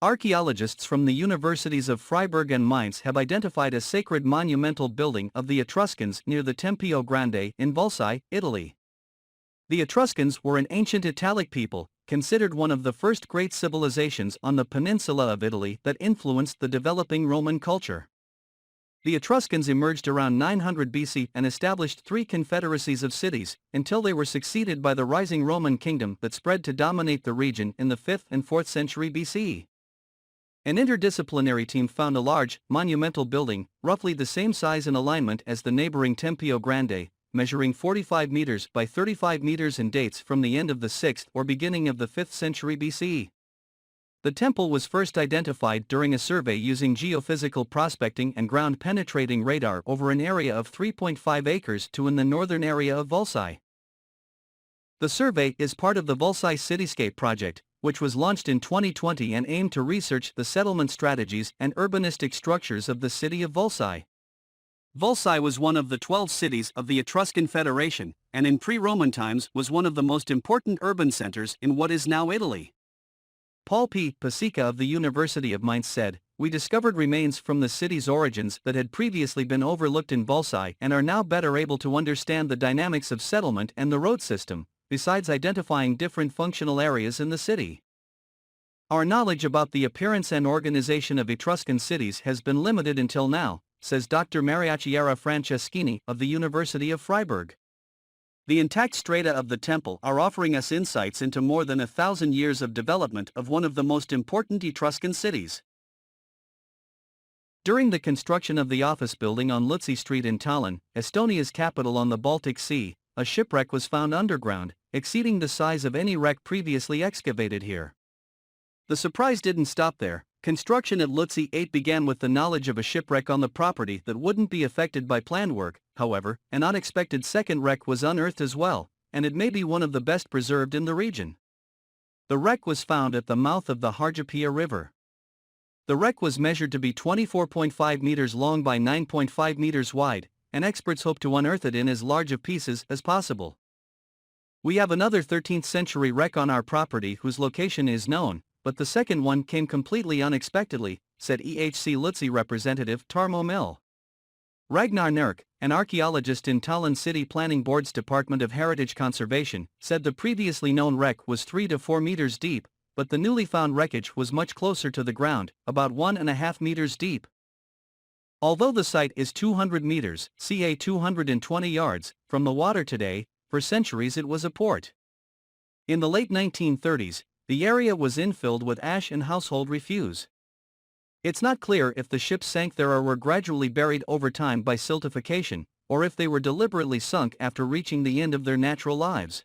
Archaeologists from the universities of Freiburg and Mainz have identified a sacred monumental building of the Etruscans near the Tempio Grande in Volsai, Italy. The Etruscans were an ancient Italic people, considered one of the first great civilizations on the peninsula of Italy that influenced the developing Roman culture. The Etruscans emerged around 900 BC and established three confederacies of cities, until they were succeeded by the rising Roman kingdom that spread to dominate the region in the 5th and 4th century BCE. An interdisciplinary team found a large, monumental building, roughly the same size and alignment as the neighboring Tempio Grande, measuring 45 meters by 35 meters and dates from the end of the 6th or beginning of the 5th century BCE. The temple was first identified during a survey using geophysical prospecting and ground-penetrating radar over an area of 3.5 acres in the northern area of Volsai. The survey is part of the Volsai Cityscape project, which was launched in 2020 and aimed to research the settlement strategies and urbanistic structures of the city of Volsai. Volsai was one of the 12 cities of the Etruscan Federation, and in pre-Roman times was one of the most important urban centers in what is now Italy. Paul P. Pasica of the University of Mainz said, "We discovered remains from the city's origins that had previously been overlooked in Volsai and are now better able to understand the dynamics of settlement and the road system, besides identifying different functional areas in the city. Our knowledge about the appearance and organization of Etruscan cities has been limited until now," says Dr. Mariachiara Franceschini of the University of Freiburg. The intact strata of the temple are offering us insights into more than 1,000 years of development of one of the most important Etruscan cities. During the construction of the office building on Lutzy Street in Tallinn, Estonia's capital on the Baltic Sea, a shipwreck was found underground, exceeding the size of any wreck previously excavated here. The surprise didn't stop there. Construction at Lutzy 8 began with the knowledge of a shipwreck on the property that wouldn't be affected by planned work. However, an unexpected second wreck was unearthed as well, and it may be one of the best preserved in the region. The wreck was found at the mouth of the Harjapia River. The wreck was measured to be 24.5 meters long by 9.5 meters wide, and experts hope to unearth it in as large of pieces as possible. "We have another 13th century wreck on our property whose location is known, but the second one came completely unexpectedly," said EHC Lutzy representative Tarmo Mill. Ragnar Nurk, an archaeologist in Tallinn City Planning Board's Department of Heritage Conservation, said the previously known wreck was 3 to 4 meters deep, but the newly found wreckage was much closer to the ground, about 1.5 meters deep. Although the site is 200 meters, ca 220 yards, from the water today, for centuries it was a port. In the late 1930s, the area was infilled with ash and household refuse. It's not clear if the ships sank there or were gradually buried over time by siltification, or if they were deliberately sunk after reaching the end of their natural lives.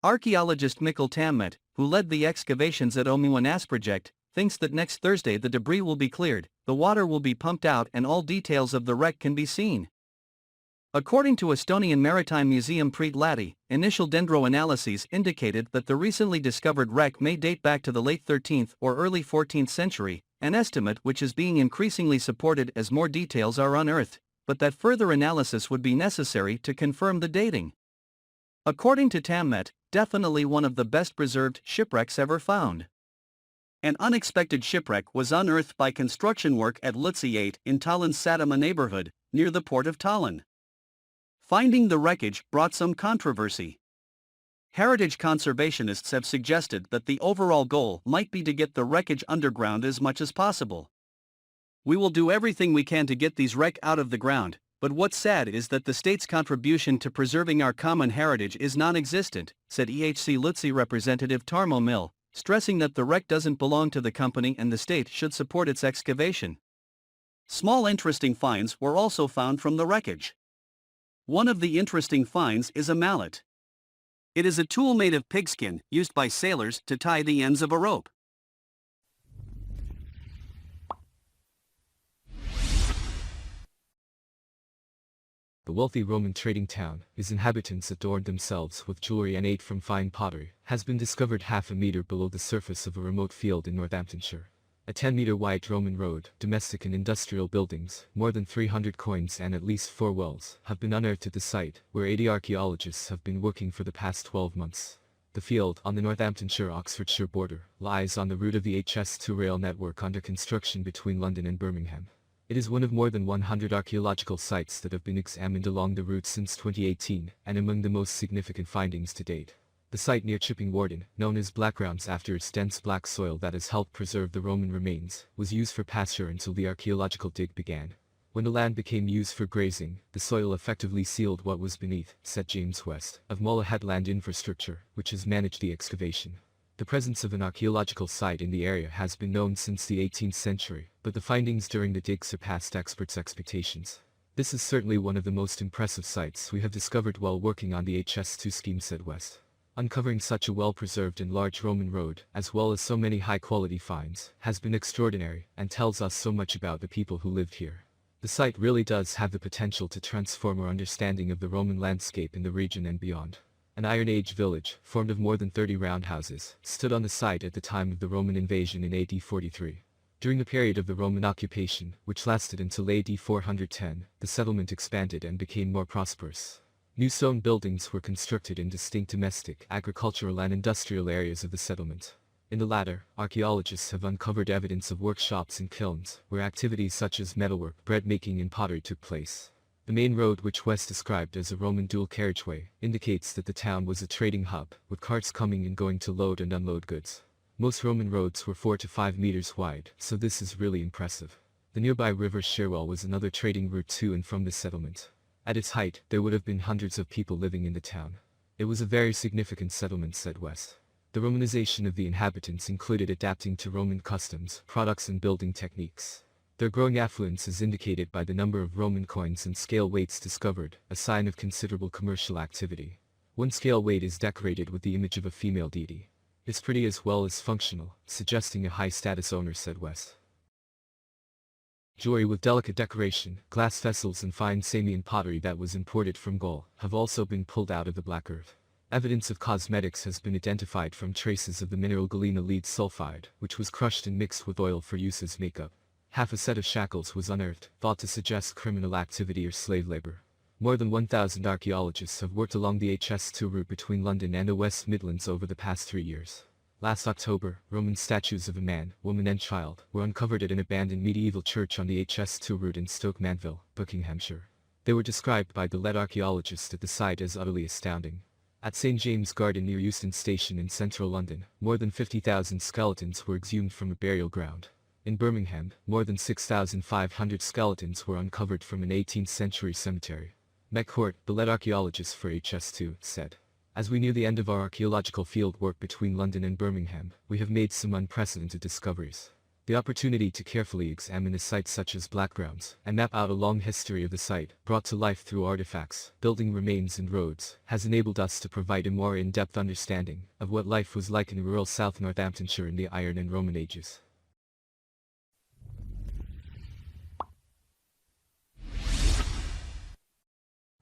Archaeologist Mikkel Tammet, who led the excavations at Omuanas project, thinks that next Thursday the debris will be cleared, the water will be pumped out and all details of the wreck can be seen. According to Estonian Maritime Museum Priit Läti, initial dendroanalyses indicated that the recently discovered wreck may date back to the late 13th or early 14th century, an estimate which is being increasingly supported as more details are unearthed, but that further analysis would be necessary to confirm the dating. According to Tammet, definitely one of the best preserved shipwrecks ever found. An unexpected shipwreck was unearthed by construction work at Lutzy 8 in Tallinn's Satama neighborhood, near the port of Tallinn. Finding the wreckage brought some controversy. Heritage conservationists have suggested that the overall goal might be to get the wreckage underground as much as possible. "We will do everything we can to get these wreck out of the ground, but what's sad is that the state's contribution to preserving our common heritage is non-existent," said EHC Lutzy representative Tarmo Mill, stressing that the wreck doesn't belong to the company and the state should support its excavation. Small interesting finds were also found from the wreckage. One of the interesting finds is a mallet. It is a tool made of pigskin used by sailors to tie the ends of a rope. The wealthy Roman trading town, whose inhabitants adorned themselves with jewelry and ate from fine pottery, has been discovered half a meter below the surface of a remote field in Northamptonshire. A 10-meter wide Roman road, domestic and industrial buildings, more than 300 coins and at least 4 wells have been unearthed at the site, where 80 archaeologists have been working for the past 12 months. The field, on the Northamptonshire-Oxfordshire border, lies on the route of the HS2 rail network under construction between London and Birmingham. It is one of more than 100 archaeological sites that have been examined along the route since 2018, and among the most significant findings to date. The site near Chipping Warden, known as Blackgrounds after its dense black soil that has helped preserve the Roman remains, was used for pasture until the archaeological dig began. When the land became used for grazing, the soil effectively sealed what was beneath, said James West, of Mulla Headland Infrastructure, which has managed the excavation. The presence of an archaeological site in the area has been known since the 18th century, but the findings during the dig surpassed experts' expectations. This is certainly one of the most impressive sites we have discovered while working on the HS2 scheme, said West. Uncovering such a well-preserved and large Roman road, as well as so many high-quality finds, has been extraordinary, and tells us so much about the people who lived here. The site really does have the potential to transform our understanding of the Roman landscape in the region and beyond. An Iron Age village, formed of more than 30 roundhouses, stood on the site at the time of the Roman invasion in AD 43. During the period of the Roman occupation, which lasted until AD 410, the settlement expanded and became more prosperous. New stone buildings were constructed in distinct domestic, agricultural and industrial areas of the settlement. In the latter, archaeologists have uncovered evidence of workshops and kilns, where activities such as metalwork, bread making and pottery took place. The main road, which West described as a Roman dual carriageway, indicates that the town was a trading hub, with carts coming and going to load and unload goods. Most Roman roads were 4 to 5 meters wide, so this is really impressive. The nearby river Shirwell was another trading route to and from the settlement. At its height, there would have been hundreds of people living in the town. It was a very significant settlement, said West. The Romanization of the inhabitants included adapting to Roman customs, products and building techniques. Their growing affluence is indicated by the number of Roman coins and scale weights discovered, a sign of considerable commercial activity. One scale weight is decorated with the image of a female deity. It's pretty as well as functional, suggesting a high-status owner, said West. Jewelry with delicate decoration, glass vessels and fine Samian pottery that was imported from Gaul have also been pulled out of the black earth. Evidence of cosmetics has been identified from traces of the mineral galena lead sulfide, which was crushed and mixed with oil for use as makeup. Half a set of shackles was unearthed, thought to suggest criminal activity or slave labor. More than 1,000 archaeologists have worked along the HS2 route between London and the West Midlands over the past 3 years. Last October, Roman statues of a man, woman and child were uncovered at an abandoned medieval church on the HS2 route in Stoke Mandeville, Buckinghamshire. They were described by the lead archaeologist at the site as utterly astounding. At St. James' Garden near Euston Station in central London, more than 50,000 skeletons were exhumed from a burial ground. In Birmingham, more than 6,500 skeletons were uncovered from an 18th century cemetery. McCourt, the lead archaeologist for HS2, said, "As we near the end of our archaeological field work between London and Birmingham, we have made some unprecedented discoveries. The opportunity to carefully examine a site such as Blackgrounds and map out a long history of the site, brought to life through artifacts, building remains and roads, has enabled us to provide a more in-depth understanding of what life was like in rural South Northamptonshire in the Iron and Roman Ages."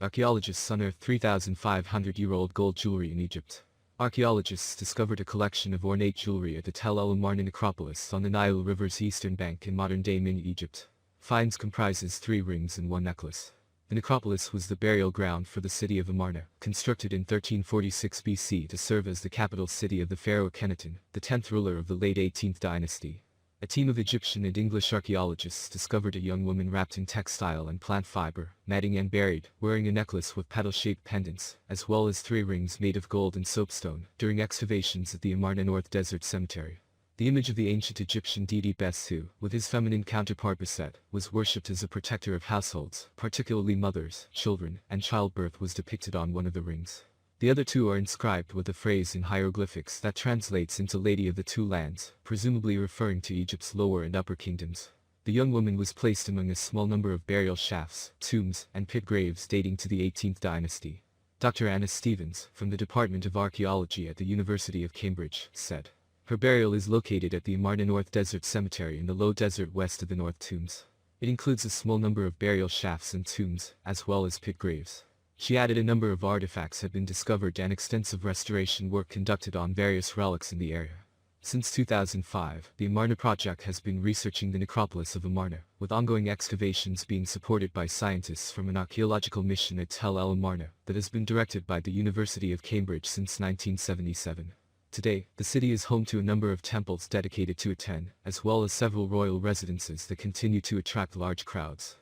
Archaeologists unearthed 3,500-year-old gold jewelry in Egypt. Archaeologists discovered a collection of ornate jewelry at the Tel El Amarna necropolis on the Nile River's eastern bank in modern-day Mini Egypt. Finds comprises 3 rings and 1 necklace. The necropolis was the burial ground for the city of Amarna, constructed in 1346 BC to serve as the capital city of the pharaoh Akhenaten, the 10th ruler of the late 18th dynasty. A team of Egyptian and English archaeologists discovered a young woman wrapped in textile and plant fiber, matting and buried, wearing a necklace with petal-shaped pendants, as well as 3 rings made of gold and soapstone, during excavations at the Amarna North Desert Cemetery. The image of the ancient Egyptian deity Besu, with his feminine counterpart Beset, was worshipped as a protector of households, particularly mothers, children, and childbirth was depicted on one of the rings. The other 2 are inscribed with a phrase in hieroglyphics that translates into Lady of the Two Lands, presumably referring to Egypt's lower and upper kingdoms. The young woman was placed among a small number of burial shafts, tombs, and pit graves dating to the 18th dynasty. Dr. Anna Stevens, from the Department of Archaeology at the University of Cambridge, said, "Her burial is located at the Amarna North Desert Cemetery in the low desert west of the North Tombs. It includes a small number of burial shafts and tombs, as well as pit graves." She added a number of artifacts had been discovered and extensive restoration work conducted on various relics in the area. Since 2005, the Amarna project has been researching the necropolis of Amarna, with ongoing excavations being supported by scientists from an archaeological mission at Tel El Amarna that has been directed by the University of Cambridge since 1977. Today, the city is home to a number of temples dedicated to Aten, as well as several royal residences that continue to attract large crowds.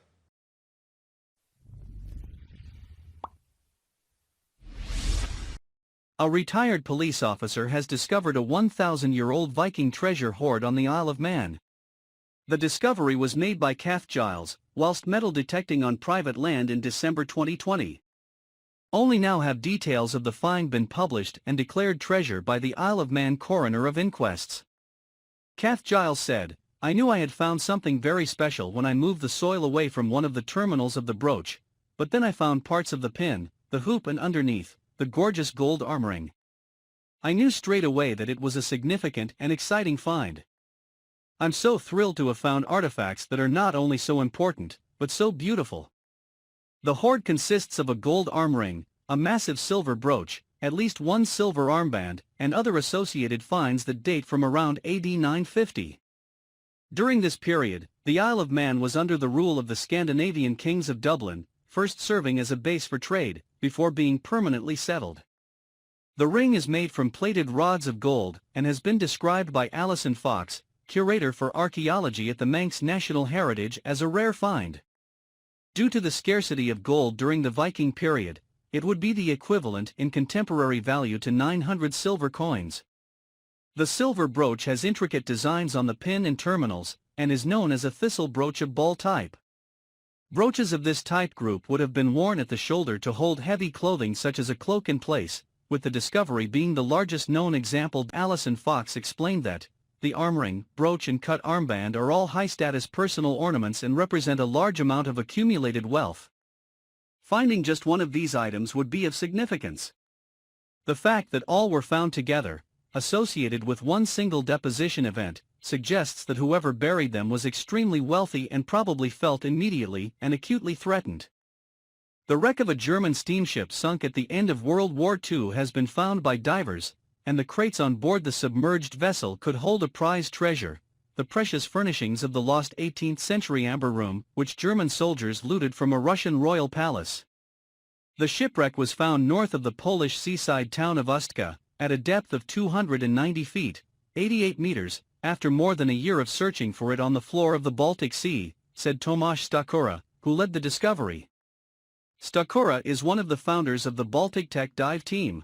A retired police officer has discovered a 1,000-year-old Viking treasure hoard on the Isle of Man. The discovery was made by Kath Giles, whilst metal detecting on private land in December 2020. Only now have details of the find been published and declared treasure by the Isle of Man Coroner of Inquests. Kath Giles said, "I knew I had found something very special when I moved the soil away from one of the terminals of the brooch, but then I found parts of the pin, the hoop and underneath, the gorgeous gold armoring. I knew straight away that it was a significant and exciting find. I'm so thrilled to have found artifacts that are not only so important, but so beautiful." The hoard consists of a gold arm ring, a massive silver brooch, at least one silver armband, and other associated finds that date from around AD 950. During this period, the Isle of Man was under the rule of the Scandinavian kings of Dublin, first serving as a base for trade, before being permanently settled. The ring is made from plated rods of gold and has been described by Alison Fox, curator for archaeology at the Manx National Heritage, as a rare find. Due to the scarcity of gold during the Viking period, it would be the equivalent in contemporary value to 900 silver coins. The silver brooch has intricate designs on the pin and terminals, and is known as a thistle brooch of ball type. Brooches of this type group would have been worn at the shoulder to hold heavy clothing such as a cloak in place, with the discovery being the largest known example. Alison Fox explained that, "The armring, brooch and cut armband are all high-status personal ornaments and represent a large amount of accumulated wealth. Finding just one of these items would be of significance. The fact that all were found together, associated with one single deposition event, suggests that whoever buried them was extremely wealthy and probably felt immediately and acutely threatened." The wreck of a German steamship sunk at the end of World War II has been found by divers, and the crates on board the submerged vessel could hold a prized treasure, the precious furnishings of the lost 18th-century amber room, which German soldiers looted from a Russian royal palace. The shipwreck was found north of the Polish seaside town of Ustka, at a depth of 290 feet, 88 meters, after more than a year of searching for it on the floor of the Baltic Sea, said Tomasz Stakura, who led the discovery. Stakura is one of the founders of the Baltic Tech Dive team.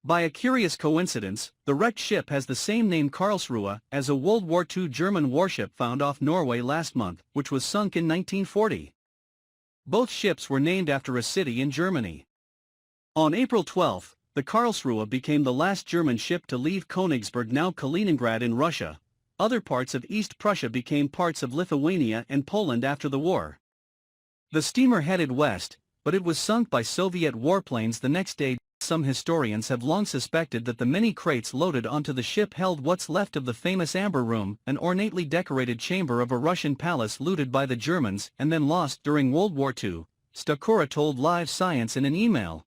By a curious coincidence, the wrecked ship has the same name Karlsruhe as a World War II German warship found off Norway last month, which was sunk in 1940. Both ships were named after a city in Germany. On April 12, the Karlsruhe became the last German ship to leave Königsberg, now Kaliningrad in Russia. Other parts of East Prussia became parts of Lithuania and Poland after the war. The steamer headed west, but it was sunk by Soviet warplanes the next day. Some historians have long suspected that the many crates loaded onto the ship held what's left of the famous Amber Room, an ornately decorated chamber of a Russian palace looted by the Germans and then lost during World War II, Stakura told Live Science in an email.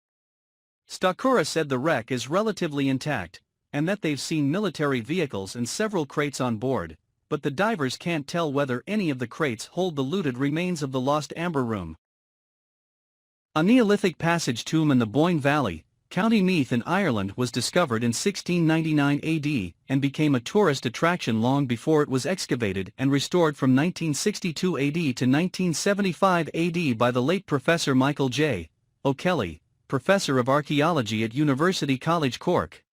Stakura said the wreck is relatively intact, and that they've seen military vehicles and several crates on board, but the divers can't tell whether any of the crates hold the looted remains of the lost Amber Room. A Neolithic passage tomb in the Boyne Valley, County Meath in Ireland, was discovered in 1699 AD and became a tourist attraction long before it was excavated and restored from 1962 AD to 1975 AD by the late Professor Michael J. O'Kelly, Professor of Archaeology at University College Cork.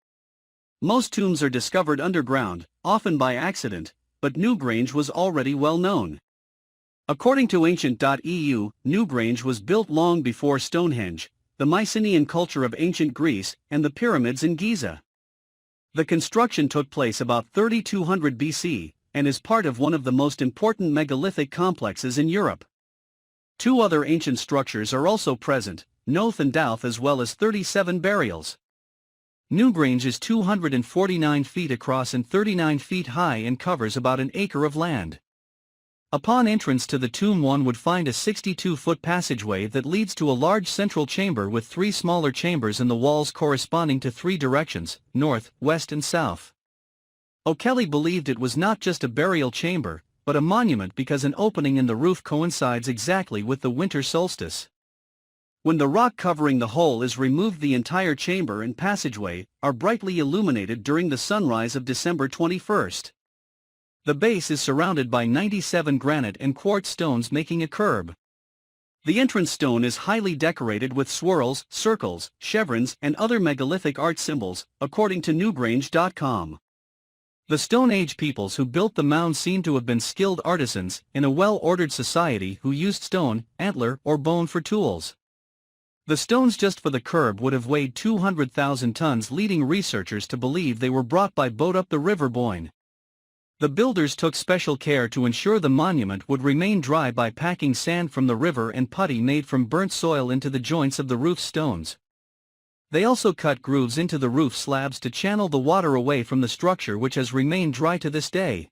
Most tombs are discovered underground, often by accident, but Newgrange was already well known. According to Ancient.eu, Newgrange was built long before Stonehenge, the Mycenaean culture of ancient Greece, and the pyramids in Giza. The construction took place about 3200 BC, and is part of one of the most important megalithic complexes in Europe. Two other ancient structures are also present, Noath and Douth, as well as 37 burials. Newgrange is 249 feet across and 39 feet high and covers about an acre of land. Upon entrance to the tomb, one would find a 62-foot passageway that leads to a large central chamber with three smaller chambers in the walls corresponding to three directions, north, west and south. O'Kelly believed it was not just a burial chamber, but a monument because an opening in the roof coincides exactly with the winter solstice. When the rock covering the hole is removed, the entire chamber and passageway are brightly illuminated during the sunrise of December 21st. The base is surrounded by 97 granite and quartz stones making a curb. The entrance stone is highly decorated with swirls, circles, chevrons and other megalithic art symbols, according to Newgrange.com. The Stone Age peoples who built the mound seem to have been skilled artisans in a well-ordered society who used stone, antler or bone for tools. The stones just for the curb would have weighed 200,000 tons, leading researchers to believe they were brought by boat up the River Boyne. The builders took special care to ensure the monument would remain dry by packing sand from the river and putty made from burnt soil into the joints of the roof stones. They also cut grooves into the roof slabs to channel the water away from the structure, which has remained dry to this day.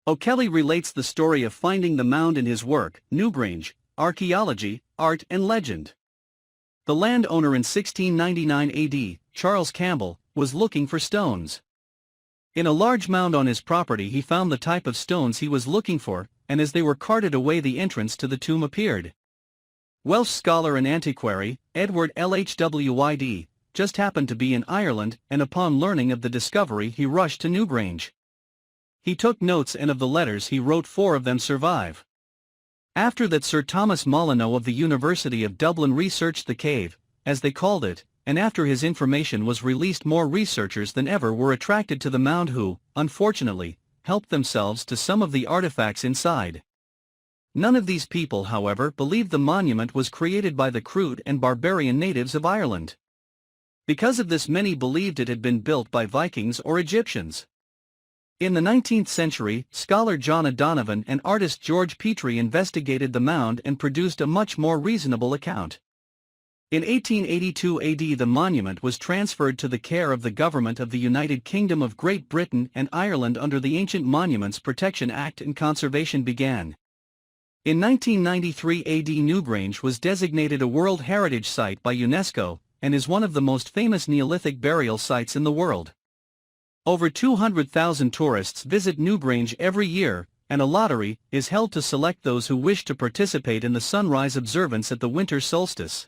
O'Kelly relates the story of finding the mound in his work, Newgrange, Archaeology, Art and Legend. The landowner in 1699 AD, Charles Campbell, was looking for stones. In a large mound on his property he found the type of stones he was looking for, and as they were carted away the entrance to the tomb appeared. Welsh scholar and antiquary, Edward Lhwyd, just happened to be in Ireland, and upon learning of the discovery he rushed to Newgrange. He took notes, and of the letters he wrote 4 of them survive. After that, Sir Thomas Molyneux of the University of Dublin researched the cave, as they called it, and after his information was released, more researchers than ever were attracted to the mound who, unfortunately, helped themselves to some of the artifacts inside. None of these people, however, believed the monument was created by the crude and barbarian natives of Ireland. Because of this, many believed it had been built by Vikings or Egyptians. In the 19th century, scholar John O'Donovan and artist George Petrie investigated the mound and produced a much more reasonable account. In 1882 AD, the monument was transferred to the care of the government of the United Kingdom of Great Britain and Ireland under the Ancient Monuments Protection Act, and conservation began. In 1993 AD, Newgrange was designated a World Heritage Site by UNESCO, and is one of the most famous Neolithic burial sites in the world. Over 200,000 tourists visit Newgrange every year, and a lottery is held to select those who wish to participate in the sunrise observance at the winter solstice.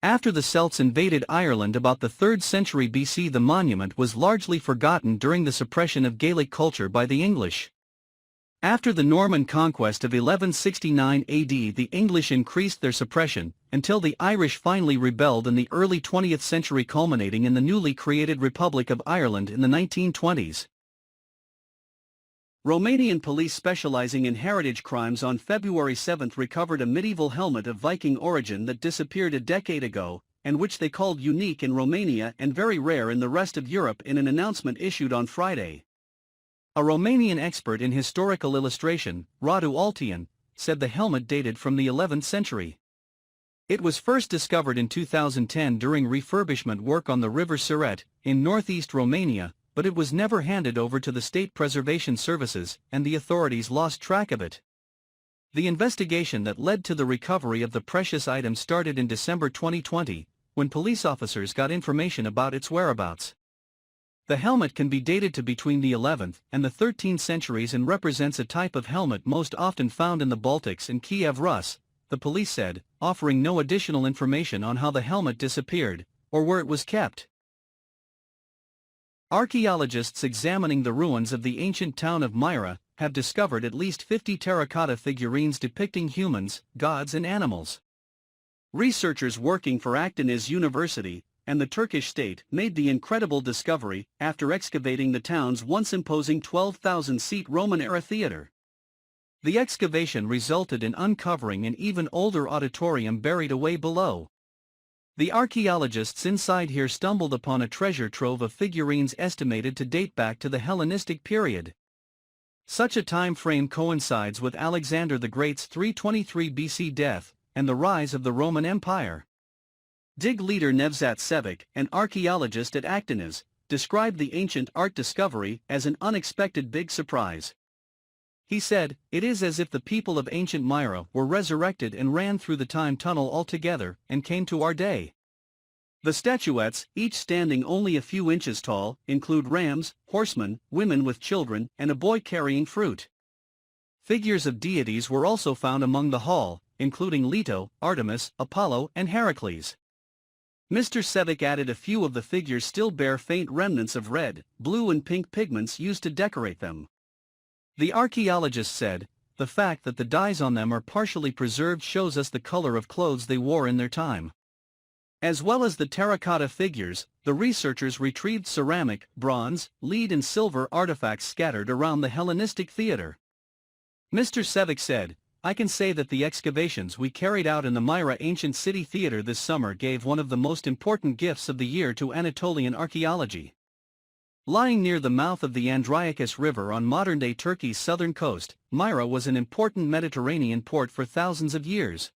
After the Celts invaded Ireland about the 3rd century BC, the monument was largely forgotten during the suppression of Gaelic culture by the English. After the Norman conquest of 1169 AD, the English increased their suppression, until the Irish finally rebelled in the early 20th century, culminating in the newly created Republic of Ireland in the 1920s. Romanian police specializing in heritage crimes on February 7 recovered a medieval helmet of Viking origin that disappeared a decade ago, and which they called unique in Romania and very rare in the rest of Europe, in an announcement issued on Friday. A Romanian expert in historical illustration, Radu Altian, said the helmet dated from the 11th century. It was first discovered in 2010 during refurbishment work on the River Siret, in northeast Romania, but it was never handed over to the State Preservation Services, and the authorities lost track of it. The investigation that led to the recovery of the precious item started in December 2020, when police officers got information about its whereabouts. The helmet can be dated to between the 11th and the 13th centuries and represents a type of helmet most often found in the Baltics and Kiev Rus, the police said, offering no additional information on how the helmet disappeared, or where it was kept. Archaeologists examining the ruins of the ancient town of Myra have discovered at least 50 terracotta figurines depicting humans, gods and animals. Researchers working for Akdeniz University and the Turkish state made the incredible discovery after excavating the town's once imposing 12,000-seat Roman-era theater. The excavation resulted in uncovering an even older auditorium buried away below. The archaeologists inside here stumbled upon a treasure trove of figurines estimated to date back to the Hellenistic period. Such a time frame coincides with Alexander the Great's 323 BC death and the rise of the Roman Empire. DIG leader Nevzat Sevic, an archaeologist at Akdeniz, described the ancient art discovery as an unexpected big surprise. He said, "It is as if the people of ancient Myra were resurrected and ran through the time tunnel altogether and came to our day." The statuettes, each standing only a few inches tall, include rams, horsemen, women with children, and a boy carrying fruit. Figures of deities were also found among the haul, including Leto, Artemis, Apollo, and Heracles. Mr. Sevik added a few of the figures still bear faint remnants of red, blue and pink pigments used to decorate them. The archaeologist said, "The fact that the dyes on them are partially preserved shows us the color of clothes they wore in their time." As well as the terracotta figures, the researchers retrieved ceramic, bronze, lead and silver artifacts scattered around the Hellenistic theater. Mr. Sevik said, "I can say that the excavations we carried out in the Myra ancient city theater this summer gave one of the most important gifts of the year to Anatolian archaeology." Lying near the mouth of the Andriacus River on modern-day Turkey's southern coast, Myra was an important Mediterranean port for thousands of years.